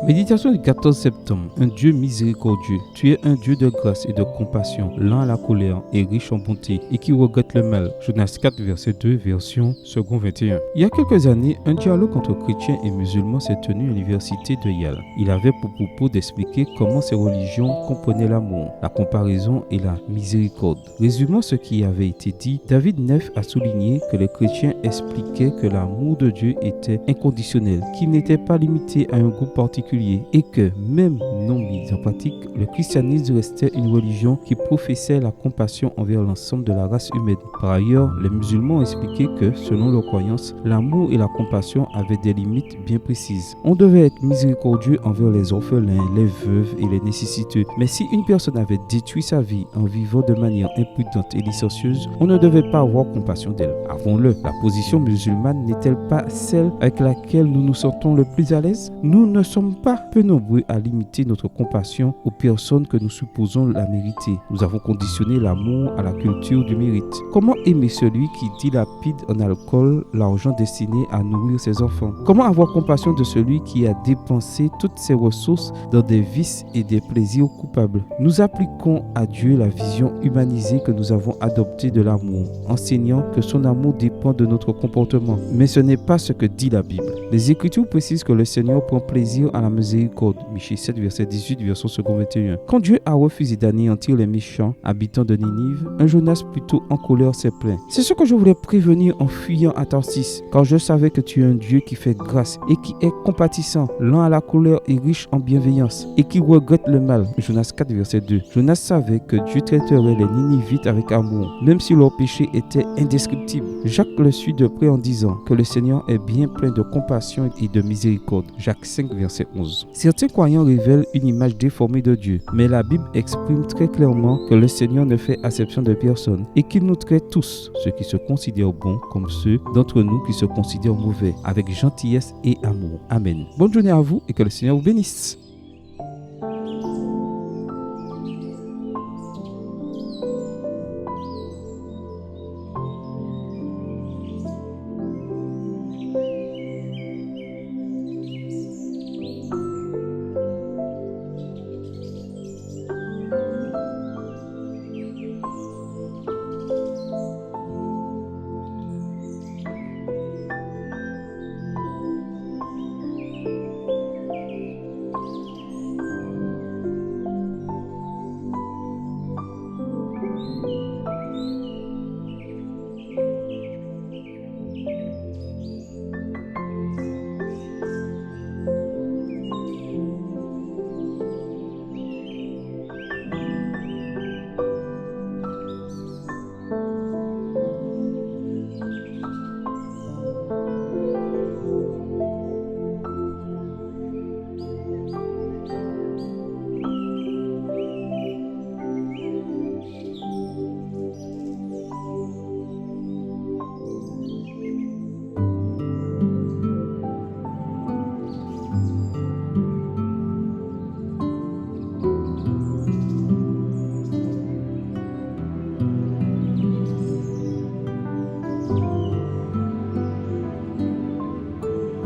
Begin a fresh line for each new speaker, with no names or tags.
Méditation du 14 septembre. Un Dieu miséricordieux. Tu es un Dieu de grâce et de compassion, lent à la colère et riche en bonté, et qui regrette le mal. Jonas 4, verset 2, version second 21. Il y a quelques années, un dialogue entre chrétiens et musulmans s'est tenu à l'université de Yale. Il avait pour propos d'expliquer comment ces religions comprenaient l'amour, la comparaison et la miséricorde. Résumant ce qui avait été dit, David Neff a souligné que les chrétiens expliquaient que l'amour de Dieu était inconditionnel, qu'il n'était pas limité à un groupe particulier et que, même non mis en pratique, le christianisme restait une religion qui professait la compassion envers l'ensemble de la race humaine. Par ailleurs, les musulmans ont expliqué que, selon leurs croyances, l'amour et la compassion avaient des limites bien précises. On devait être miséricordieux envers les orphelins, les veuves et les nécessiteux. Mais si une personne avait détruit sa vie en vivant de manière imprudente et licencieuse, on ne devait pas avoir compassion d'elle. Avouons-le, la position musulmane n'est-elle pas celle avec laquelle nous nous sentons le plus à l'aise? Nous ne sommes pas peu nombreux à limiter notre compassion aux personnes que nous supposons la mériter. Nous avons conditionné l'amour à la culture du mérite. Comment aimer celui qui dilapide en alcool l'argent destiné à nourrir ses enfants? Comment avoir compassion de celui qui a dépensé toutes ses ressources dans des vices et des plaisirs coupables? Nous appliquons à Dieu la vision humanisée que nous avons adoptée de l'amour, enseignant que son amour dépend de notre comportement. Mais ce n'est pas ce que dit la Bible. Les Écritures précisent que le Seigneur prend plaisir à la miséricorde. Michée 7, verset 18, verset second 21. Quand Dieu a refusé d'anéantir les méchants habitants de Ninive, un Jonas plutôt en colère s'est plaint. C'est ce que je voulais prévenir en fuyant à Tarsis, car je savais que tu es un Dieu qui fait grâce et qui est compatissant, lent à la colère et riche en bienveillance, et qui regrette le mal. Jonas 4, verset 2. Jonas savait que Dieu traiterait les Ninivites avec amour, même si leur péché était indescriptible. Jacques le suit de près en disant que le Seigneur est bien plein de compassion et de miséricorde. Jacques 5, verset 11. Certains croyants révèlent une image déformée de Dieu, mais la Bible exprime très clairement que le Seigneur ne fait acception de personne et qu'il nous traite tous, ceux qui se considèrent bons comme ceux d'entre nous qui se considèrent mauvais, avec gentillesse et amour. Amen. Bonne journée à vous et que le Seigneur vous bénisse.